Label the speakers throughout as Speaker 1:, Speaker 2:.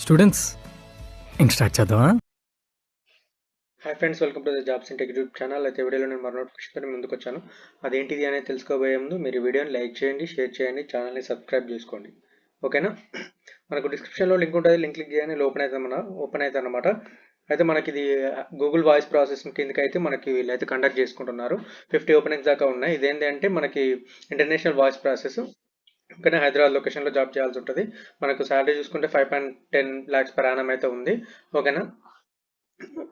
Speaker 1: Students ఇంక start చేద్దామా?
Speaker 2: Hi friends, welcome to the jobs in tech YouTube channel. అయితే వీడియోలో నేను మరో నోటిఫికేషన్ ముందుకు వచ్చాను. అదేంటిది అనేది తెలుసుకోబోయే ముందు మీరు వీడియోని లైక్ చేయండి, షేర్ చేయండి, ఛానల్ని సబ్స్క్రైబ్ చేసుకోండి. ఓకేనా? మనకు డిస్క్రిప్షన్లో లింక్ ఉంటుంది, లింక్ క్లిక్ చేయండి, ఓపెన్ అవుతుంది అనమాట. అయితే మనకి ఇది గూగుల్ వాయిస్ ప్రాసెసింగ్ కిందకి అయితే మనకి వీళ్ళైతే కండక్ట్ చేసుకుంటున్నారు. 50 ఓపెనింగ్స్ దాకా ఉన్నాయి. ఇదేంటి అంటే మనకి ఇంటర్నేషనల్ వాయిస్ ప్రాసెస్. ఓకేనా? హైదరాబాద్ లొకేషన్లో జాబ్ చేయాల్సి ఉంటుంది. మనకు శాలరీ చూసుకుంటే 5.10 lakhs per annum అయితే ఉంది. ఓకేనా?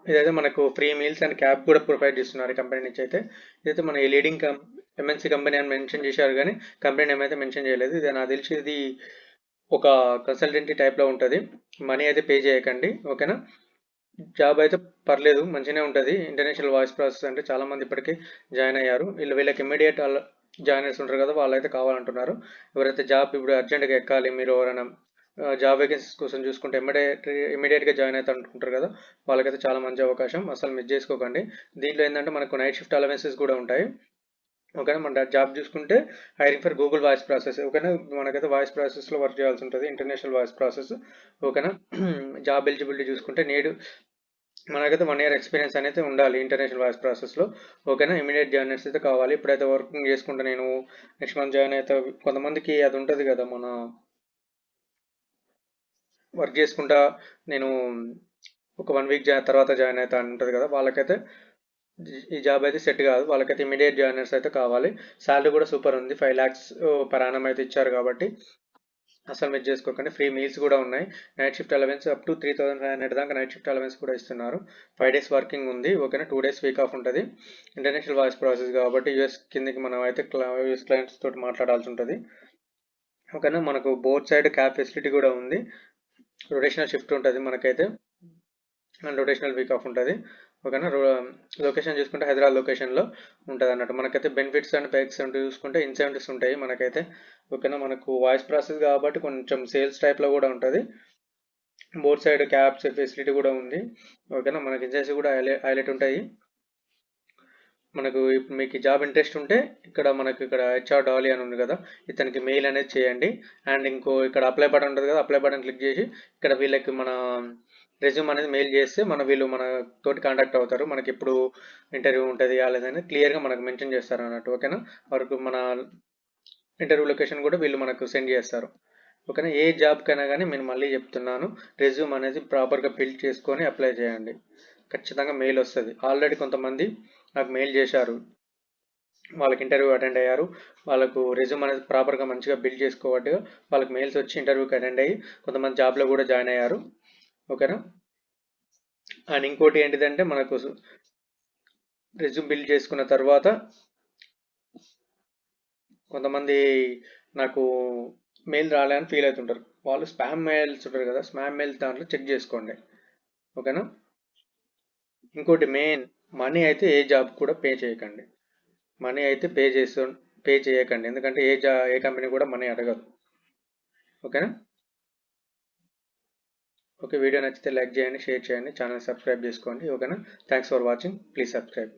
Speaker 2: ఇదైతే మనకు ఫ్రీ మీల్స్ అండ్ క్యాబ్ కూడా ప్రొవైడ్ చేస్తున్నారు కంపెనీ నుంచి. అయితే ఇదైతే మన లీడింగ్ ఎంఎన్సీ కంపెనీ అని మెన్షన్ చేశారు, కానీ కంపెనీ నేమ్ అయితే మెన్షన్ చేయలేదు. ఇది నాకు తెలిసి ఇది ఒక కన్సల్టెంటీ టైప్లో ఉంటుంది. మనీ అయితే పే చేయకండి. ఓకేనా? జాబ్ అయితే పర్లేదు, మంచిగానే ఉంటుంది. ఇంటర్నేషనల్ వాయిస్ ప్రాసెస్ అంటే చాలామంది ఇప్పటికీ జాయిన్ అయ్యారు. వీళ్ళకి ఇమ్మీడియట్ జాయినర్స్ ఉంటారు కదా, వాళ్ళైతే కావాలంటున్నారు. ఎవరైతే జాబ్ ఇప్పుడు అర్జెంట్గా ఎక్కాలి, మీరు ఎవరైనా జాబ్ వేకెన్సీస్ కోసం చూసుకుంటే ఇమీడియట్గా జాయిన్ అవుతా అనుకుంటారు కదా, వాళ్ళకైతే చాలా మంచి అవకాశం, అసలు మిస్ చేసుకోకండి. దీంట్లో ఏంటంటే మనకు నైట్ షిఫ్ట్ అలవెన్సెస్ కూడా ఉంటాయి. ఓకేనా? మన జాబ్ చూసుకుంటే hiring for Google voice process. ఓకేనా? మనకైతే వాయిస్ ప్రాసెస్లో వర్క్ చేయాల్సి ఉంటుంది, ఇంటర్నేషనల్ వాయిస్ ప్రాసెస్. ఓకేనా? జాబ్ ఎలిజిబిలిటీ చూసుకుంటే మనకైతే 1 year ఎక్స్పీరియన్స్ అనేది ఉండాలి ఇంటర్నేషనల్ వాయిస్ ప్రాసెస్లో. ఓకేనా? ఇమీడియట్ జాయినర్స్ అయితే కావాలి. ఇప్పుడైతే వర్కింగ్ చేసుకుంటే నేను నెక్స్ట్ మంత్ జాయిన్ అయితే కొంతమందికి అది ఉంటుంది కదా, మన వర్క్ చేసుకుంటా నేను ఒక 1 week తర్వాత జాయిన్ అవుతా అని ఉంటుంది కదా, వాళ్ళకైతే ఈ జాబ్ అయితే సెట్ కాదు. వాళ్ళకైతే ఇమీడియట్ జాయినర్స్ అయితే కావాలి. శాలరీ కూడా సూపర్ ఉంది, 5 lakhs per annum అయితే ఇచ్చారు కాబట్టి అసలు మీరు చేసుకోకండి. ఫ్రీ మీల్స్ కూడా ఉన్నాయి. Night shift allowance up to 3,500 దాకా నైట్ షిఫ్ట్ అలవెన్స్ కూడా ఇస్తున్నారు. 5 days వర్కింగ్ ఉంది. ఓకేనా? 2 days వీక్ ఆఫ్ ఉంటుంది. ఇంటర్నేషనల్ వాయిస్ ప్రాసెస్ కాబట్టి యూఎస్ కిందకి మనం అయితే యూఎస్ క్లయింట్స్ తోటి మాట్లాడాల్సి ఉంటుంది. ఓకేనా? మనకు బోత్ సైడ్ క్యాబ్ ఫెసిలిటీ కూడా ఉంది. రొటేషనల్ షిఫ్ట్ ఉంటుంది మనకైతే, అండ్ రొటేషనల్ వీక్ ఆఫ్ ఉంటుంది. ఓకేనా? లొకేషన్ చూసుకుంటే హైదరాబాద్ లొకేషన్లో ఉంటుంది అన్నట్టు. మనకైతే బెనిఫిట్స్ అండ్ పెక్స్ అంటూ చూసుకుంటే ఇన్సెంటివ్స్ ఉంటాయి మనకైతే. ఓకేనా? మనకు వాయిస్ ప్రాసెస్ కాబట్టి కొంచెం సేల్స్ టైప్లో కూడా ఉంటుంది. బోత్ సైడ్ క్యాబ్స్ ఫెసిలిటీ కూడా ఉంది. ఓకేనా? మనకి ఇన్సెంటివ్స్ కూడా హైలైట్ ఉంటాయి. మనకు ఇప్పుడు మీకు జాబ్ ఇంట్రెస్ట్ ఉంటే ఇక్కడ హెచ్ఆర్ డాలీ అని ఉంది కదా, ఇతనికి మెయిల్ అనేది చేయండి. అండ్ ఇక్కడ అప్లై బటన్ ఉంటుంది కదా, అప్లై బటన్ క్లిక్ చేసి ఇక్కడ వీళ్ళకి మన రెజ్యూమ్ అనేది మెయిల్ చేస్తే వీళ్ళు మన తోటి కాంటాక్ట్ అవుతారు. మనకి ఇప్పుడు ఇంటర్వ్యూ ఉంటుంది లేదని క్లియర్గా మనకు మెన్షన్ చేస్తారు అన్నట్టు. ఓకేనా? వరకు మన ఇంటర్వ్యూ లొకేషన్ కూడా వీళ్ళు మనకు సెండ్ చేస్తారు. ఓకేనా? ఏ జాబ్కైనా కానీ నేను మళ్ళీ చెప్తున్నాను, రెజ్యూమ్ అనేది ప్రాపర్గా బిల్డ్ చేసుకొని అప్లై చేయండి. ఖచ్చితంగా మెయిల్ వస్తుంది. ఆల్రెడీ కొంతమంది నాకు మెయిల్ చేశారు, వాళ్ళకి ఇంటర్వ్యూ అటెండ్ అయ్యారు. వాళ్ళకు రెజ్యూమ్ అనేది ప్రాపర్గా మంచిగా బిల్డ్ చేసుకోవట్టుగా వాళ్ళకి మెయిల్స్ వచ్చి ఇంటర్వ్యూకి అటెండ్ అయ్యి కొంతమంది జాబ్లో కూడా జాయిన్ అయ్యారు. ఓకేనా? అండ్ ఇంకోటి ఏంటిదంటే మనకు రెజ్యూమ్ బిల్డ్ చేసుకున్న తర్వాత కొంతమంది నాకు మెయిల్ రాలేదని ఫీల్ అవుతుంటారు. వాళ్ళు స్పామ్ మెయిల్స్ ఉంటారు కదా, స్పామ్ మెయిల్స్ దాంట్లో చెక్ చేసుకోండి. ఓకేనా? ఇంకోటి మెయిన్, మనీ అయితే ఏ జాబ్ కూడా పే చేయకండి. మనీ అయితే పే చేయకండి, ఎందుకంటే ఏ కంపెనీ కూడా మనీ అడగదు. ఓకేనా? ఓకే, వీడియో నచ్చితే లైక్ చేయండి, షేర్ చేయండి, ఛానల్ సబ్స్క్రైబ్ చేసుకోండి. ఓకేనా? Thanks for watching. Please subscribe.